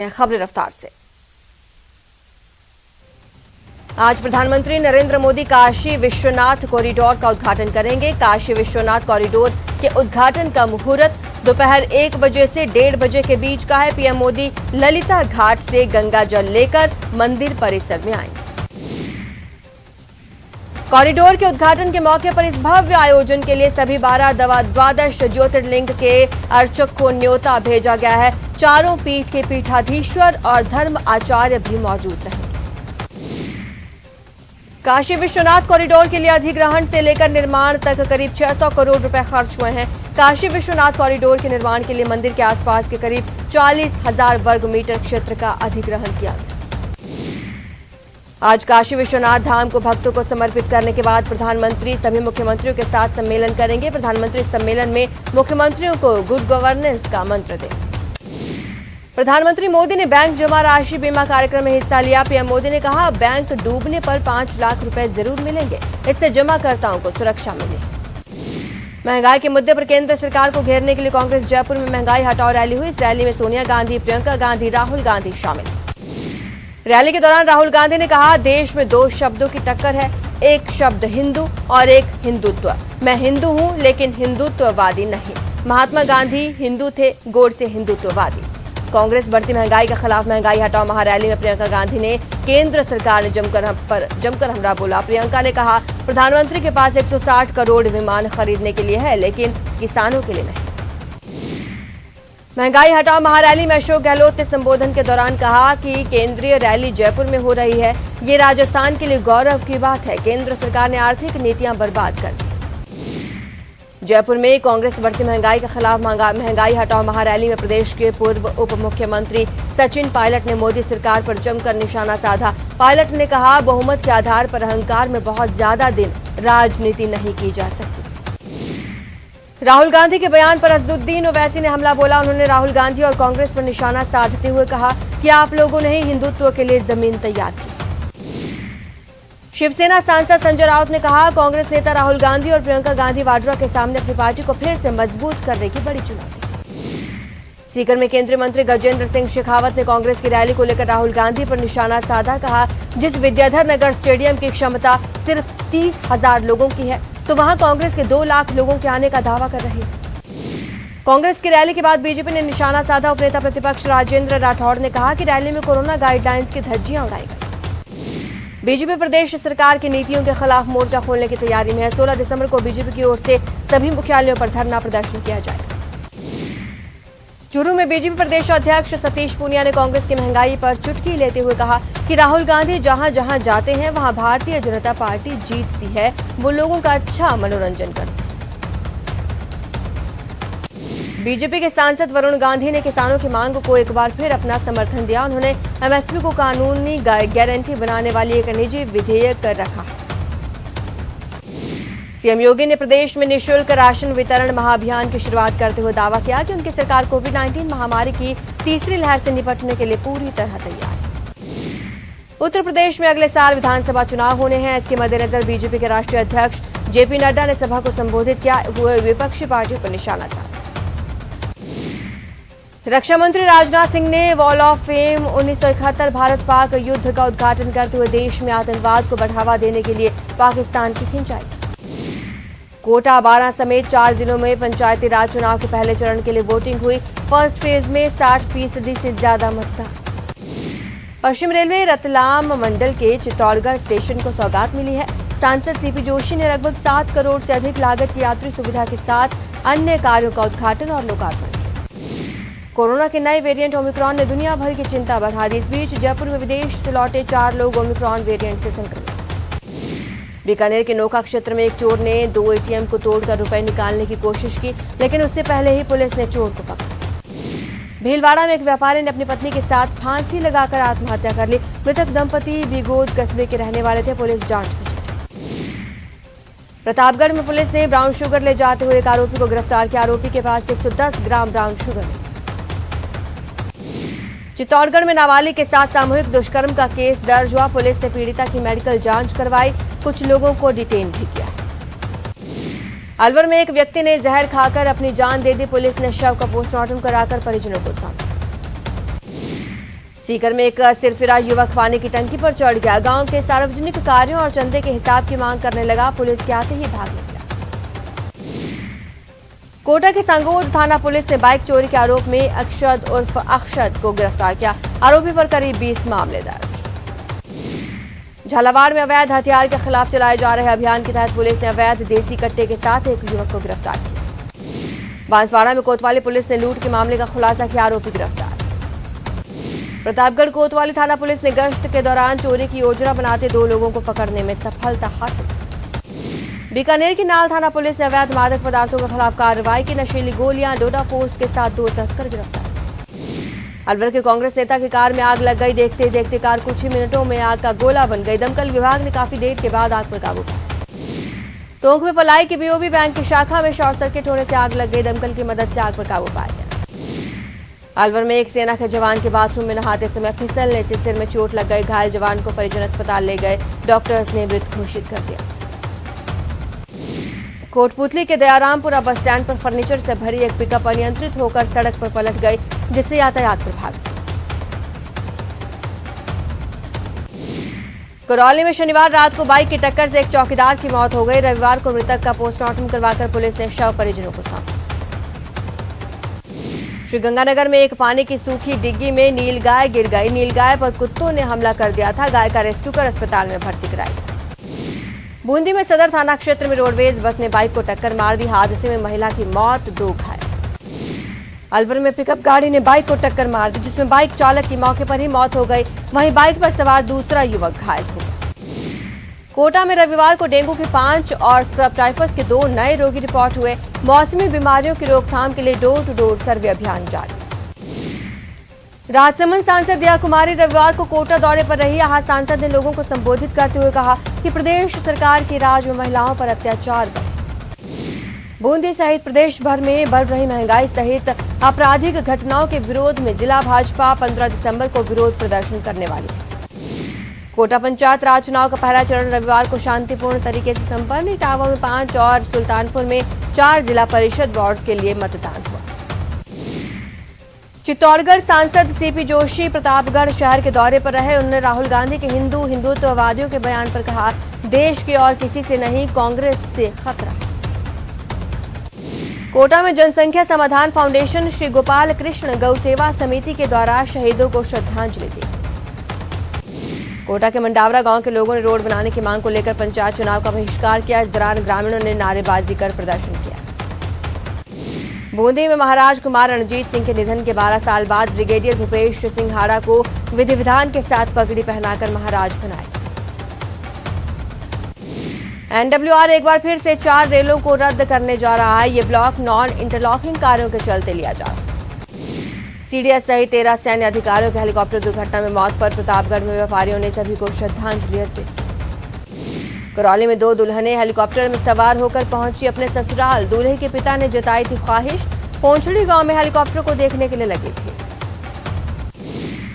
खबरें रफ्तार से। आज प्रधानमंत्री नरेंद्र मोदी काशी विश्वनाथ कॉरिडोर का उद्घाटन करेंगे। काशी विश्वनाथ कॉरिडोर के उद्घाटन का मुहूर्त दोपहर 1 बजे से 1:30 बजे के बीच का है। पीएम मोदी ललिता घाट से गंगा जल लेकर मंदिर परिसर में आएंगे। कॉरिडोर के उद्घाटन के मौके पर इस भव्य आयोजन के लिए सभी 12 ज्योतिर्लिंग के अर्चक को न्योता भेजा गया है। चारों पीठ के पीठाधीश्वर और धर्म आचार्य भी मौजूद रहेंगे। काशी विश्वनाथ कॉरिडोर के लिए अधिग्रहण से लेकर निर्माण तक करीब 600 करोड़ रुपए खर्च हुए हैं। काशी विश्वनाथ कॉरिडोर के निर्माण के लिए मंदिर के आसपास के करीब 40,000 वर्ग मीटर क्षेत्र का अधिग्रहण किया गया। आज काशी विश्वनाथ धाम को भक्तों को समर्पित करने के बाद प्रधानमंत्री सभी मुख्यमंत्रियों के साथ सम्मेलन करेंगे। प्रधानमंत्री सम्मेलन में मुख्यमंत्रियों को गुड गवर्नेंस का मंत्र देंगे। प्रधानमंत्री मोदी ने बैंक जमा राशि बीमा कार्यक्रम में हिस्सा लिया। पीएम मोदी ने कहा, बैंक डूबने पर 5 लाख रुपए जरूर मिलेंगे, इससे जमाकर्ताओं को सुरक्षा मिलेगी। महंगाई के मुद्दे पर केंद्र सरकार को घेरने के लिए कांग्रेस जयपुर में महंगाई हटाओ रैली हुई। इस रैली में सोनिया गांधी, प्रियंका गांधी, राहुल गांधी शामिल। रैली के दौरान राहुल गांधी ने कहा, देश में 2 शब्दों की टक्कर है, एक शब्द हिंदू और एक हिंदुत्व। मैं हिंदू हूं लेकिन हिंदुत्ववादी नहीं। महात्मा गांधी हिंदू थे, गोडसे हिंदुत्ववादी। कांग्रेस बढ़ती महंगाई के खिलाफ महंगाई हटाओ महारैली में प्रियंका गांधी ने केंद्र सरकार ने जमकर हमला बोला। प्रियंका ने कहा, प्रधानमंत्री के पास 160 करोड़ विमान खरीदने के लिए है, लेकिन किसानों के लिए नहीं। महंगाई हटाओ महारैली में अशोक गहलोत ने संबोधन के दौरान कहा कि केंद्रीय रैली जयपुर में हो रही है, ये राजस्थान के लिए गौरव की बात है। केंद्र सरकार ने आर्थिक नीतियां बर्बाद कर दी। जयपुर में कांग्रेस बढ़ती महंगाई के खिलाफ महंगाई हटाओ महारैली में प्रदेश के पूर्व उप मुख्यमंत्री सचिन पायलट ने मोदी सरकार पर जमकर निशाना साधा। पायलट ने कहा, बहुमत के आधार पर अहंकार में बहुत ज्यादा दिन राजनीति नहीं की जा सकती। राहुल गांधी के बयान पर असदुद्दीन ओवैसी ने हमला बोला। उन्होंने राहुल गांधी और कांग्रेस पर निशाना साधते हुए कहा कि आप लोगों ने ही हिंदुत्व के लिए जमीन तैयार की। शिवसेना सांसद संजय राउत ने कहा, कांग्रेस नेता राहुल गांधी और प्रियंका गांधी वाड्रा के सामने अपनी पार्टी को फिर से मजबूत करने की बड़ी चुनौती। सीकर में केंद्रीय मंत्री गजेंद्र सिंह शेखावत ने कांग्रेस की रैली को लेकर राहुल गांधी पर निशाना साधा। कहा, जिस विद्याधर नगर स्टेडियम की क्षमता सिर्फ 30,000 लोगों की है, तो वहां कांग्रेस के 2 लाख लोगों के आने का दावा कर रही है। कांग्रेस की रैली के बाद बीजेपी ने निशाना साधा। उपनेता प्रतिपक्ष राजेंद्र राठौड़ ने कहा कि रैली में कोरोना गाइडलाइंस की धज्जियां उड़ाई गई। बीजेपी प्रदेश सरकार की नीतियों के खिलाफ मोर्चा खोलने की तैयारी में है। 16 दिसंबर को बीजेपी की ओर से सभी मुख्यालयों पर धरना प्रदर्शन किया जाएगा। चूरू में बीजेपी प्रदेश अध्यक्ष सतीश पूनिया ने कांग्रेस की महंगाई पर चुटकी लेते हुए कहा कि राहुल गांधी जहां जहां जाते हैं वहां भारतीय जनता पार्टी जीतती है, वो लोगों का अच्छा मनोरंजन करते हैं। बीजेपी के सांसद वरुण गांधी ने किसानों की मांग को एक बार फिर अपना समर्थन दिया। उन्होंने एमएसपी को कानूनी गारंटी बनाने वाली एक निजी विधेयक रखा। सीएम योगी ने प्रदेश में निःशुल्क राशन वितरण महाअभियान की शुरुआत करते हुए दावा किया कि उनकी सरकार कोविड-19 महामारी की तीसरी लहर से निपटने के लिए पूरी तरह तैयार है। उत्तर प्रदेश में अगले साल विधानसभा चुनाव होने हैं। इसके मद्देनजर बीजेपी के राष्ट्रीय अध्यक्ष जेपी नड्डा ने सभा को संबोधित किया हुए विपक्षी पार्टियों पर निशाना साधा। रक्षा मंत्री राजनाथ सिंह ने wall of fame 1971 Bharat Pak युद्ध का उद्घाटन करते हुए देश में आतंकवाद को बढ़ावा देने के लिए पाकिस्तान की खिंचाई। कोटा, बारां समेत 4 जिलों में पंचायती राज चुनाव के पहले चरण के लिए वोटिंग हुई। फर्स्ट फेज में 60% से ज्यादा मतदान। पश्चिम रेलवे रतलाम मंडल के चित्तौड़गढ़ स्टेशन को सौगात मिली है। सांसद सीपी जोशी ने लगभग 7 करोड़ से अधिक लागत की यात्री सुविधा के साथ अन्य कार्यों का उद्घाटन और लोकार्पण किया। कोरोना के नए वेरिएंट ओमिक्रॉन ने दुनिया भर की चिंता बढ़ा दी। इस बीच जयपुर में विदेश से लौटे 4 लोग ओमिक्रॉन वेरिएंट से संक्रमित। बीकानेर के नोखा क्षेत्र में एक चोर ने 2 एटीएम को तोड़कर रुपए निकालने की कोशिश की, लेकिन उससे पहले ही पुलिस ने चोर को पकड़ा। भीलवाड़ा में एक व्यापारी ने अपनी पत्नी के साथ फांसी लगाकर आत्महत्या कर ली। मृतक दंपति बिगोद कस्बे के रहने वाले थे। पुलिस जांच में जुटी। प्रतापगढ़ में पुलिस ने ब्राउन शुगर ले जाते हुए एक आरोपी को गिरफ्तार किया। आरोपी के पास 110 ग्राम ब्राउन शुगर मिली। चित्तौड़गढ़ में नाबालिग के साथ सामूहिक दुष्कर्म का केस दर्ज हुआ। पुलिस ने पीड़िता की मेडिकल जांच करवाई, कुछ लोगों को डिटेन भी किया। अलवर में एक व्यक्ति ने जहर खाकर अपनी जान दे दी। पुलिस ने शव का पोस्टमार्टम कराकर परिजनों को सौंपा। सीकर में एक सिरफिरा युवक पानी की टंकी पर चढ़ गया। गांव के सार्वजनिक कार्यों और चंदे के हिसाब की मांग करने लगा। पुलिस के आते ही भाग निकला। कोटा के सांगोड थाना पुलिस ने बाइक चोरी के आरोप में अक्षद उर्फ अक्षद को गिरफ्तार किया। आरोपी पर करीब 20 मामले दर्ज। झालावाड़ में अवैध हथियार के खिलाफ चलाए जा रहे अभियान के तहत पुलिस ने अवैध देसी कट्टे के साथ एक युवक को गिरफ्तार किया। बांसवाड़ा में कोतवाली पुलिस ने लूट के मामले का खुलासा किया। आरोपी गिरफ्तार। प्रतापगढ़ कोतवाली थाना पुलिस ने गश्त के दौरान चोरी की योजना बनाते 2 लोगों को पकड़ने में सफलता हासिल की। बीकानेर की नाल थाना पुलिस ने अवैध मादक पदार्थों के खिलाफ कार्रवाई की। नशीली गोलियां, डोडा पोस्ट के साथ 2 तस्कर गिरफ्तार। अलवर के कांग्रेस नेता की कार में आग लग गई। देखते देखते कार कुछ ही मिनटों में आग का गोला बन गई। दमकल विभाग ने काफी देर के बाद आग पर काबू पाया। टोंक में पलाई के बीओबी बैंक की शाखा में शॉर्ट सर्किट होने से आग लग गई। दमकल की मदद से आग पर काबू पाया गया। अलवर में एक सेना के जवान के बाथरूम में नहाते समय फिसलने से सिर में चोट लग गई। घायल जवान को परिजन अस्पताल ले गए। डॉक्टर्स ने मृत घोषित कर दिया। कोटपुतली के दयारामपुरा बस स्टैंड पर फर्नीचर से भरी एक पिकअप अनियंत्रित होकर सड़क पर पलट गई, जिससे यातायात प्रभावित। करौली में शनिवार रात को बाइक की टक्कर से एक चौकीदार की मौत हो गई। रविवार को मृतक का पोस्टमार्टम करवाकर पुलिस ने शव परिजनों को सौंपा। श्रीगंगानगर में एक पानी की सूखी डिग्गी में नीलगाय गिर गई। नीलगाय पर कुत्तों ने हमला कर दिया था। गाय का रेस्क्यू कर अस्पताल में भर्ती कराई। बूंदी में सदर थाना क्षेत्र में रोडवेज बस ने बाइक को टक्कर मार दी। हादसे में महिला की मौत, 2 घायल। अलवर में पिकअप गाड़ी ने बाइक को टक्कर मार दी, जिसमें बाइक चालक की मौके पर ही मौत हो गई। वहीं बाइक पर सवार दूसरा युवक घायल हो गया। कोटा में रविवार को डेंगू की 5 और स्क्रब टाइफस के 2 नए रोगी रिपोर्ट हुए। मौसमी बीमारियों की रोकथाम के लिए डोर टू डोर सर्वे अभियान जारी। राजसमंद सांसद दिया कुमारी रविवार को कोटा दौरे पर रही। यहाँ सांसद ने लोगों को संबोधित करते हुए कहा कि प्रदेश सरकार के राज में महिलाओं पर अत्याचार बढ़े। बूंदी सहित प्रदेश भर में बढ़ रही महंगाई सहित आपराधिक घटनाओं के विरोध में जिला भाजपा 15 दिसंबर को विरोध प्रदर्शन करने वाली है। कोटा पंचायत राज चुनाव का पहला चरण रविवार को शांतिपूर्ण तरीके से संपन्न। इटावा में 5 और सुल्तानपुर में 4 जिला परिषद वार्ड के लिए मतदान हुआ। चित्तौड़गढ़ सांसद सीपी जोशी प्रतापगढ़ शहर के दौरे पर रहे। उन्होंने राहुल गांधी के हिंदुत्ववादियों के बयान पर कहा, देश के और किसी से नहीं, कांग्रेस से खतरा। कोटा में जनसंख्या समाधान फाउंडेशन श्री गोपाल कृष्ण गौ सेवा समिति के द्वारा शहीदों को श्रद्धांजलि दी। कोटा के मंडावरा गांव के लोगों ने रोड बनाने की मांग को लेकर पंचायत चुनाव का बहिष्कार किया। इस दौरान ग्रामीणों ने नारेबाजी कर प्रदर्शन किया। बूंदी में महाराज कुमार रणजीत सिंह के निधन के 12 साल बाद ब्रिगेडियर भूपेश सिंघाड़ा को विधि विधान के साथ पगड़ी पहनाकर महाराज बनाया। एनडब्ल्यूआर एक बार फिर से 4 रेलों को रद्द करने जा रहा है। ये ब्लॉक नॉन इंटरलॉकिंग कार्यों के चलते लिया जा रहा है। सीडीएस सहित 13 सैन्य अधिकारियों की हेलीकॉप्टर दुर्घटना में मौत पर प्रतापगढ़ में व्यापारियों ने सभी को श्रद्धांजलि अर्पित। करौली में 2 दुल्हनें हेलीकॉप्टर में सवार होकर पहुंची अपने ससुराल। दूल्हे के पिता ने जताई थी ख्वाहिश। पोंछड़ी गांव में हेलीकॉप्टर को देखने के लिए लगी भीड़।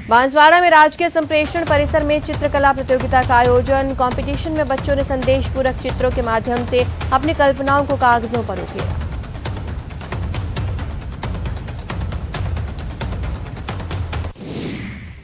बांसवाड़ा में राजकीय संप्रेषण परिसर में चित्रकला प्रतियोगिता का आयोजन। कंपटीशन में बच्चों ने संदेश पूरक चित्रों के माध्यम से अपनी कल्पनाओं को कागजों पर उकेरा।